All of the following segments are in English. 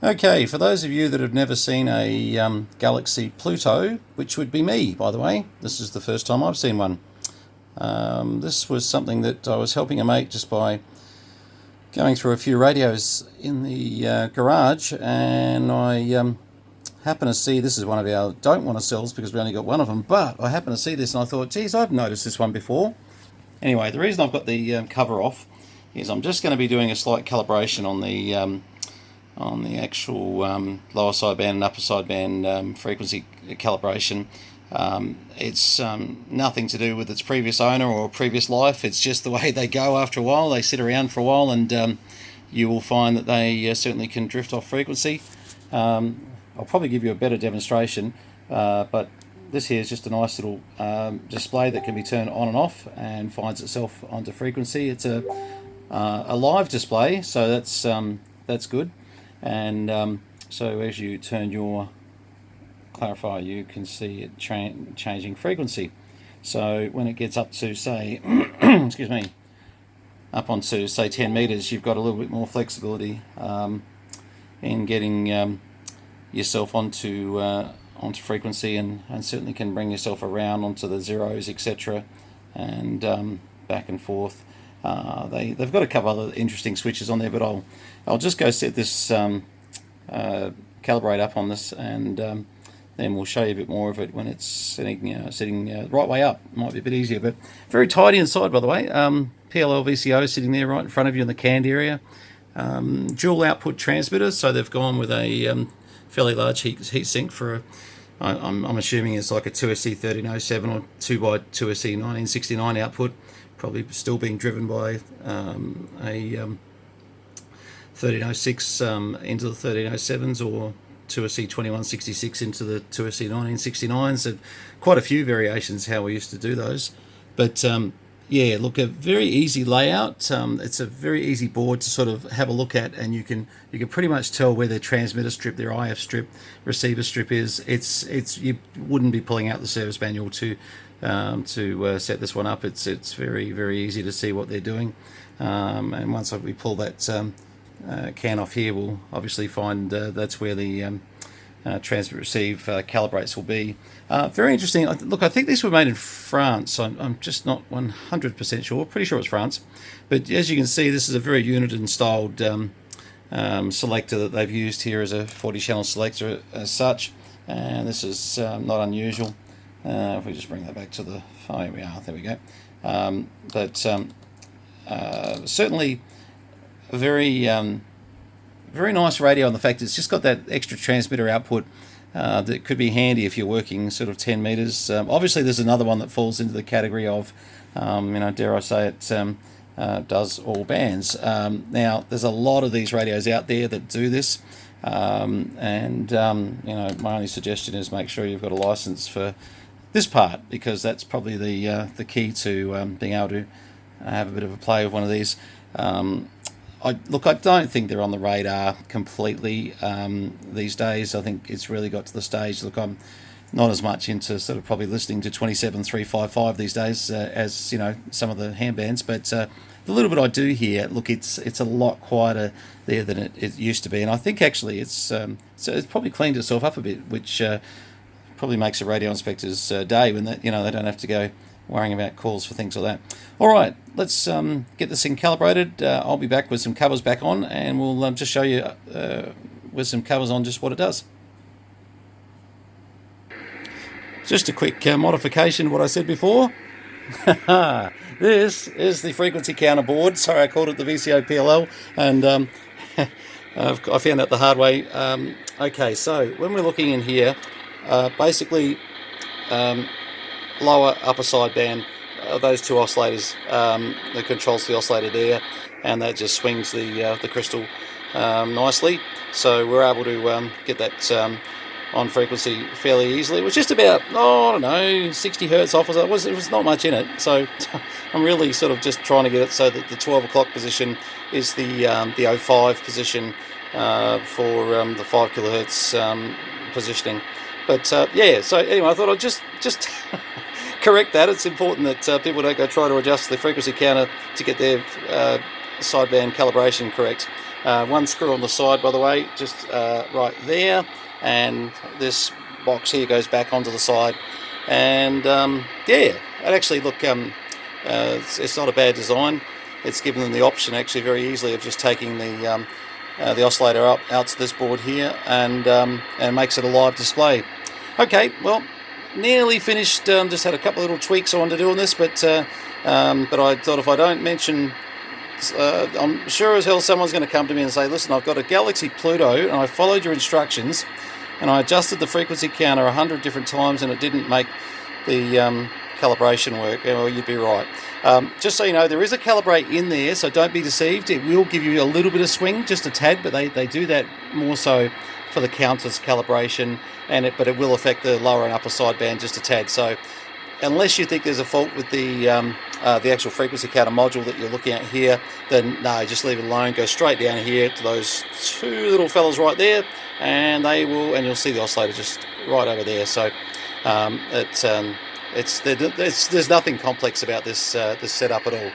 Okay, for those of you that have never seen a galaxy Pluto, which would be me, by the way, this is the first time I've seen one. This was something that I was helping a mate just by going through a few radios in the garage, and I happen to see, this is one of our don't want to sells because we only got one of them, but I happen to see this and I thought, geez, I've noticed this one before. Anyway, the reason I've got the cover off is I'm just going to be doing a slight calibration on the actual lower sideband and upper sideband frequency calibration. It's nothing to do with its previous owner or previous life. It's just the way they go after a while. They sit around for a while, and you will find that they certainly can drift off frequency. I'll probably give you a better demonstration, but this here is just a nice little display that can be turned on and off and finds itself onto frequency. It's a live display, so that's good. And so as you turn your clarifier, you can see it changing frequency. So when it gets up to, say, excuse me, up onto, say, 10 meters, you've got a little bit more flexibility in getting yourself onto frequency, and certainly can bring yourself around onto the zeros, etc., and back and forth. They've got a couple other interesting switches on there, but I'll just go set this calibrate up on this, and then we'll show you a bit more of it when it's sitting the right way up. It might be a bit easier, but very tidy inside, by the way. PLL VCO sitting there right in front of you in the canned area. Dual output transmitter, so they've gone with a fairly large heat sink for I'm assuming it's like a 2SC1307 or 2x2SC 1969 output, probably still being driven by a 1306 into the 1307s, or 2SC 2166 into the 2SC 1969s. So quite a few variations how we used to do those. But yeah, look, a very easy layout. It's a very easy board to sort of have a look at, and you can pretty much tell where their transmitter strip, their IF strip, receiver strip is. It's you wouldn't be pulling out the service manual to set this one up. It's very, very easy to see what they're doing. And once we pull that can off here, we'll obviously find that's where the transmit receive calibrates will be. Very interesting. Look, I think these were made in France. I'm just not 100% sure. Pretty sure it's France. But as you can see, this is a very Uniden styled selector that they've used here as a 40 channel selector as such. And this is not unusual. If we just bring that back to the, oh, here we are, there we go. Certainly a very nice radio, on the fact it's just got that extra transmitter output that could be handy if you're working sort of 10 meters. Obviously there's another one that falls into the category of, dare I say it, does all bands. Now there's a lot of these radios out there that do this, and my only suggestion is make sure you've got a license for this part, because that's probably the key to being able to have a bit of a play with one of these. I don't think they're on the radar completely these days. I think it's really got to the stage. Look, I'm not as much into sort of probably listening to 27355 these days as some of the handbands, but the little bit I do hear, look, it's a lot quieter there than it used to be, and I think actually it's probably cleaned itself up a bit, which probably makes a radio inspector's day when they don't have to go worrying about calls for things like that. All right, let's get this thing calibrated. I'll be back with some covers back on, and we'll just show you with some covers on just what it does. Just a quick modification of what I said before. This is the frequency counter board. Sorry, I called it the VCO PLL, and I found out the hard way. Okay, so when we're looking in here, basically lower, upper sideband, those two oscillators, that controls the oscillator there, and that just swings the crystal nicely. So we're able to get that on frequency fairly easily. It was just about, I don't know, 60 hertz off. It was not much in it. So I'm really sort of just trying to get it so that the 12 o'clock position is the 05 position for the 5 kilohertz positioning. But yeah, so anyway, I thought I'd just correct that. It's important that people don't go try to adjust the frequency counter to get their sideband calibration correct. One screw on the side, by the way, just right there, and this box here goes back onto the side. And yeah, it actually it's not a bad design. It's given them the option actually very easily of just taking the oscillator out to this board here, and makes it a live display. Okay, well, nearly finished. Just had a couple of little tweaks I wanted to do on this, but I thought if I don't mention, I'm sure as hell someone's going to come to me and say, listen, I've got a Galaxy Pluto and I followed your instructions and I adjusted the frequency counter 100 different times and it didn't make the calibration work. Well, you'd be right. Just so you know, there is a calibrate in there, so don't be deceived. It will give you a little bit of swing, just a tad, but they do that more so for the counter's calibration, but it will affect the lower and upper sideband just a tad. So unless you think there's a fault with the actual frequency counter module that you're looking at here, then no, just leave it alone. Go straight down here to those two little fellas right there, and you'll see the oscillator just right over there. So there's nothing complex about this setup at all.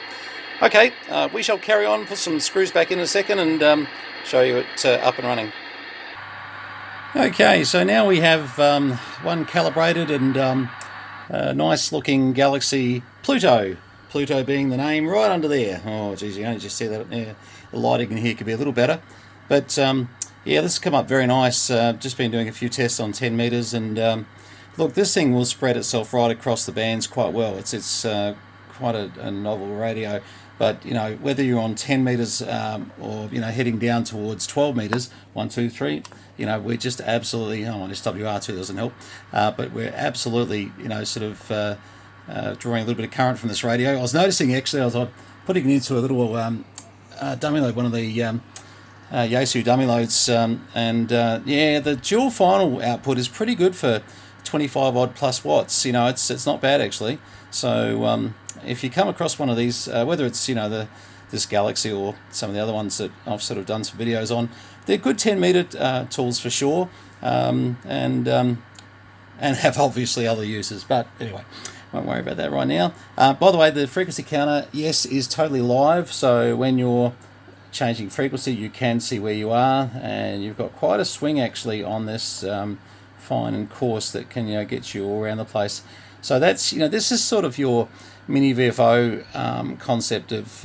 Okay, we shall carry on, put some screws back in a second, and show you it up and running. Okay, so now we have one calibrated and nice looking Galaxy Pluto. Pluto being the name right under there. Oh geez, you only just see that. Yeah, the lighting in here could be a little better, but yeah, this has come up very nice. Just been doing a few tests on 10 meters, and look, this thing will spread itself right across the bands quite well. It's quite a novel radio. But you know, whether you're on 10 meters or heading down towards 12 meters, 1, 2, 3, we're just absolutely. Oh, on SWR2 doesn't help, but we're absolutely sort of drawing a little bit of current from this radio. I was noticing actually, I was putting it into a little dummy load, one of the Yaesu dummy loads, and yeah, the dual final output is pretty good for 25 odd plus watts. It's not bad actually. So if you come across one of these, whether it's this Galaxy or some of the other ones that I've sort of done some videos on, they're good 10 meter tools for sure, and have obviously other uses. But anyway, won't worry about that right now. By the way, the frequency counter, yes, is totally live. So when you're changing frequency, you can see where you are, and you've got quite a swing actually on this fine and coarse that can get you all around the place. So that's this is sort of your mini VFO concept of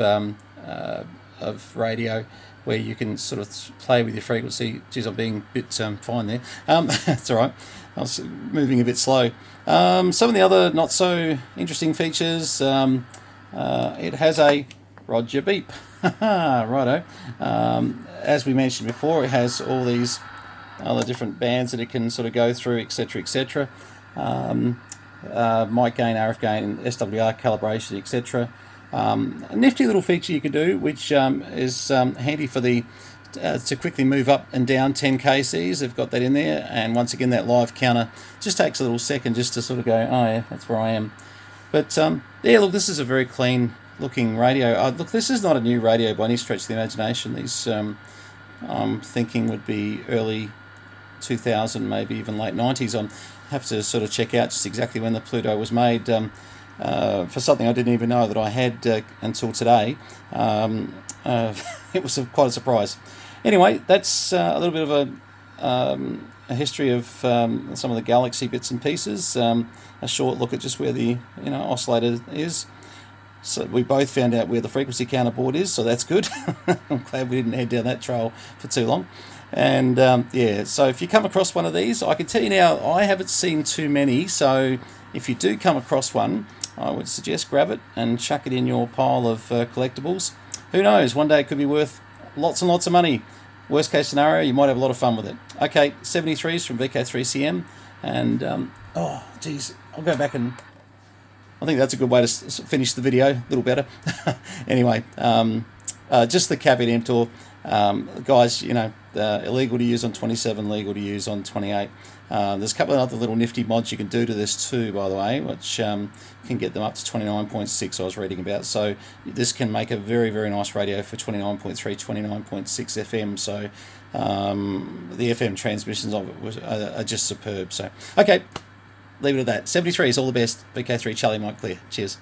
radio, where you can sort of play with your frequency. Geez, I'm being a bit fine there. It's all right. I was moving a bit slow. Some of the other not so interesting features. It has a Roger beep. Righto. As we mentioned before, it has all these other different bands that it can sort of go through, etc., etc. Mic gain, RF gain, SWR calibration, etc. A nifty little feature you can do, which is handy for to quickly move up and down 10 kcs. They've got that in there, and once again that live counter just takes a little second just to sort of go, oh yeah, that's where I am. But yeah, look, this is a very clean looking radio. Look, this is not a new radio by any stretch of the imagination. These I'm thinking would be early 2000, maybe even late 90s. I have to sort of check out just exactly when the Pluto was made, for something I didn't even know that I had until today. It was quite a surprise. Anyway, that's a little bit of a history of some of the Galaxy bits and pieces. A short look at just where the oscillator is. So we both found out where the frequency counter board is, so that's good. I'm glad we didn't head down that trail for too long. And yeah, so if you come across one of these, I can tell you now, I haven't seen too many, so if you do come across one, I would suggest grab it and chuck it in your pile of collectibles. Who knows, one day it could be worth lots and lots of money. Worst case scenario, you might have a lot of fun with it. Okay, 73s from VK3CM, and oh geez, I'll go back and I think that's a good way to finish the video, a little better. Anyway, just the caveat emptor, guys, illegal to use on 27, legal to use on 28. There's a couple of other little nifty mods you can do to this too, by the way, which can get them up to 29.6 I was reading about. So this can make a very, very nice radio for 29.3, 29.6 FM. So the FM transmissions of it are just superb. So, okay, leave it at that. 73 is all the best. VK3 Charlie Mike Clear. Cheers.